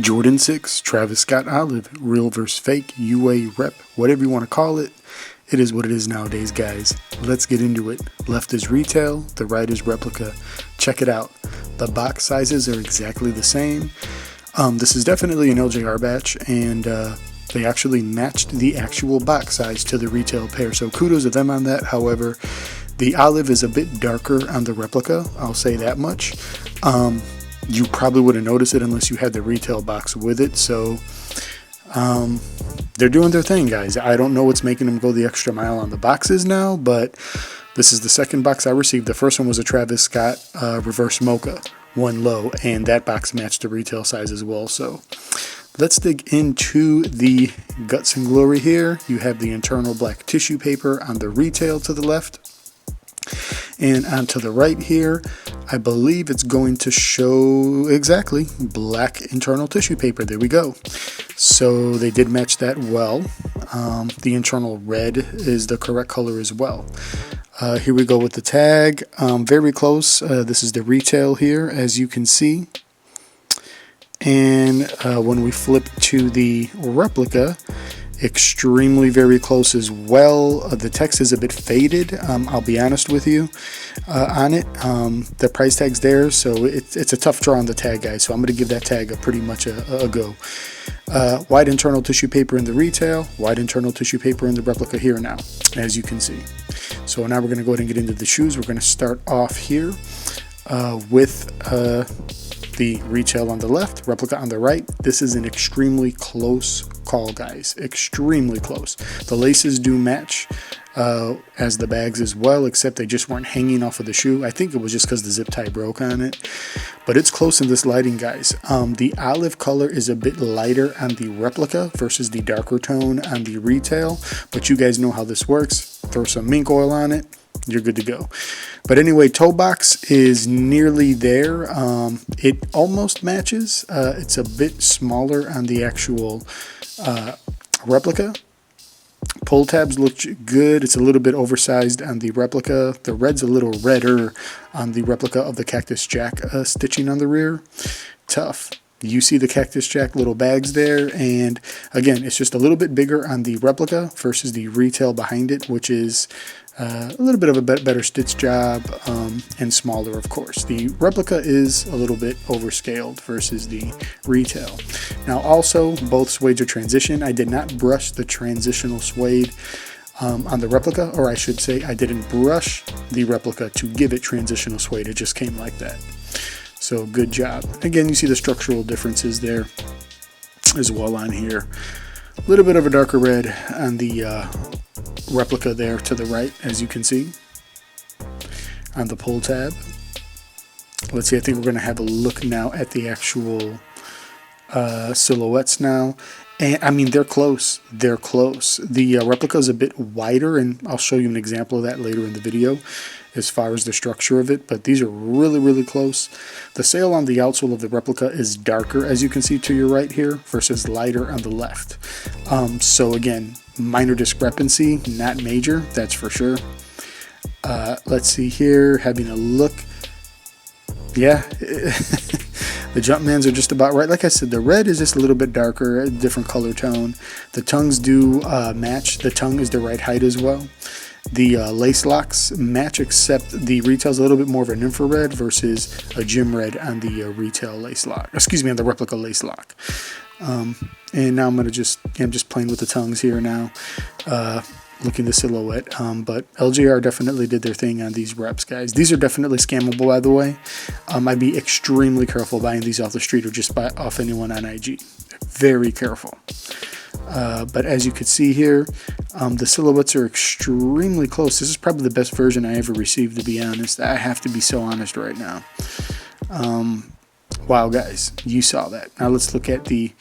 Jordan 6, Travis Scott Olive, real versus fake, UA rep, whatever you want to call it. It is what it is nowadays, guys. Let's get into it. Left is retail, the right is replica. Check it out. The box sizes are exactly the same. This is definitely an LJR batch, and they actually matched the actual box size to the retail pair. So kudos to them on that. However, the olive is a bit darker on the replica. I'll say that much. You probably wouldn't notice it unless you had the retail box with it. So they're doing their thing, guys. I don't know what's making them go the extra mile on the boxes now, but this is the second box I received. The first one was a Travis Scott reverse mocha, one low, and that box matched the retail size as well. So let's dig into the guts and glory here. You have the internal black tissue paper on the retail to the left. And onto the right here, I believe it's going to show exactly black internal tissue paper. There we go. So they did match that well. The internal red is the correct color as well. Here we go with the tag. Very close. This is the retail here, as you can see. And when we flip to the replica, extremely very close as well. The text is a bit faded, I'll be honest with you on it. The price tag's there, so it's a tough draw on the tag, guys, so I'm going to give that tag pretty much a go. White internal tissue paper in the retail, white internal tissue paper in the replica here now, as you can see. So now we're going to go ahead and get into the shoes. We're going to start off here with the retail on the left, replica on the right. This is an extremely close call, guys. Extremely close. The laces do match as the bags as well, except they just weren't hanging off of the shoe. I think it was just because the zip tie broke on it. But it's close in this lighting, guys. The olive color is a bit lighter on the replica versus the darker tone on the retail. But you guys know how this works. Throw some mink oil on it, you're good to go. But anyway, toe box is nearly there. It almost matches. It's a bit smaller on the actual replica. Pull tabs look good. It's a little bit oversized on the replica. The red's a little redder on the replica of the Cactus Jack stitching on the rear. Tough. You see the Cactus Jack little bags there, and again, it's just a little bit bigger on the replica versus the retail behind it, which is a little bit of a better stitch job and smaller, of course. The replica is a little bit overscaled versus the retail. Now also, both suedes are transition. I did not brush the transitional suede on the replica, or I should say I didn't brush the replica to give it transitional suede. It just came like that. So good job. Again, you see the structural differences there as well on here. A little bit of a darker red on the replica there to the right, as you can see on the pull tab. Let's see, I think we're going to have a look now at the actual silhouettes now. And I mean, they're close. They're close. The replica is a bit wider, and I'll show you an example of that later in the video as far as the structure of it, but these are really, really close. The sail on the outsole of the replica is darker, as you can see to your right here, versus lighter on the left. So again, minor discrepancy, not major, that's for sure. Let's see here, having a look. Yeah, the Jumpmans are just about right. Like I said, the red is just a little bit darker, a different color tone. The tongues do match. The tongue is the right height as well. The lace locks match, except the retail is a little bit more of an infrared versus a gym red on the retail lace lock. Excuse me, on the replica lace lock. And now I'm just playing with the tongues here now, looking the silhouette. But LJR definitely did their thing on these reps, guys. These are definitely scammable, by the way. I'd be extremely careful buying these off the street or just off anyone on IG. Very careful. But as you can see here, the silhouettes are extremely close. This is probably the best version I ever received, to be honest. I have to be so honest right now. Wow, guys, you saw that. Now let's look at the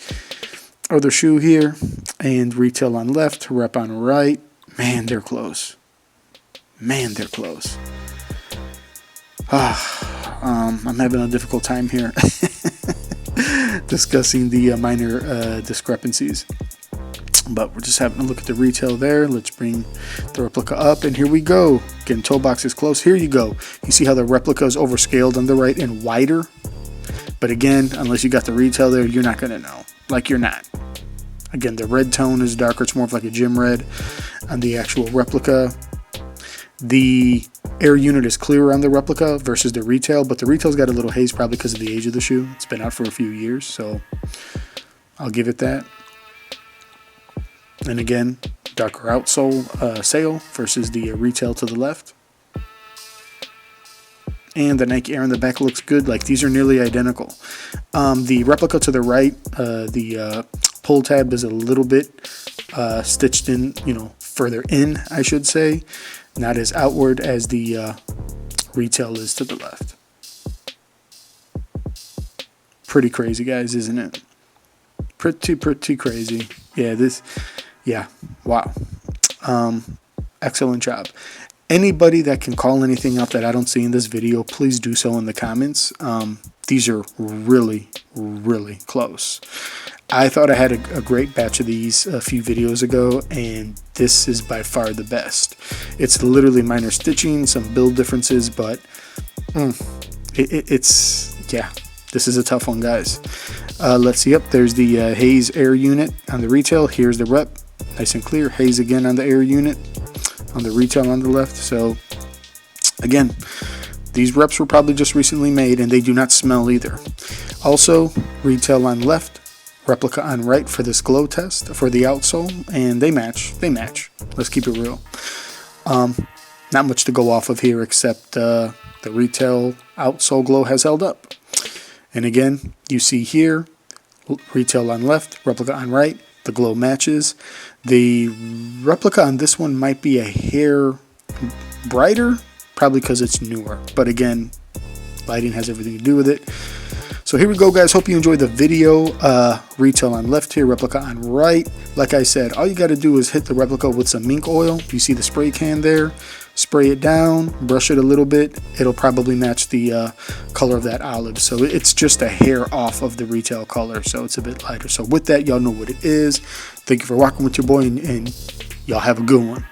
other shoe here, and retail on left, rep on right. Man, they're close. Man, they're close. I'm having a difficult time here discussing the minor discrepancies. But we're just having a look at the retail there. Let's bring the replica up, and here we go. Again, toe box is close. Here you go. You see how the replica is overscaled on the right and wider But again, unless you got the retail there, you're not going to know. Like, you're not. Again, the red tone is darker. It's more of like a gym red on the actual replica. The air unit is clearer on the replica versus the retail, but the retail's got a little haze probably because of the age of the shoe. It's been out for a few years, so I'll give it that. And again, darker outsole sail versus the retail to the left. And the Nike Air in the back looks good. Like, these are nearly identical. The replica to the right, the pull tab is a little bit stitched in, further in, I should say. Not as outward as the retail is to the left. Pretty crazy, guys, isn't it? Pretty crazy. Yeah, wow. Excellent job. Anybody that can call anything up that I don't see in this video, please do so in the comments. These are really, really close. I thought I had a great batch of these a few videos ago, and this is by far the best. It's literally minor stitching, some build differences, but this is a tough one, guys. Let's see. Yep, there's the Haze Air unit on the retail. Here's the rep, nice and clear. Haze again on the Air unit, on the retail on the left. So again, these reps were probably just recently made, and they do not smell either. Also, retail on left, replica on right for this glow test for the outsole, and they match. Let's keep it real. Not much to go off of here except the retail outsole glow has held up. And again, you see here, retail on left, replica on right, the glow matches. The replica on this one might be a hair brighter, probably because it's newer. But again, lighting has everything to do with it. So here we go, guys. Hope you enjoyed the video. Retail on left here, replica on right. Like I said, all you got to do is hit the replica with some mink oil. You see the spray can there. Spray it down, brush it a little bit. It'll probably match the color of that olive. So it's just a hair off of the retail color, so it's a bit lighter. So with that, y'all know what it is. Thank you for walking with your boy, and y'all have a good one.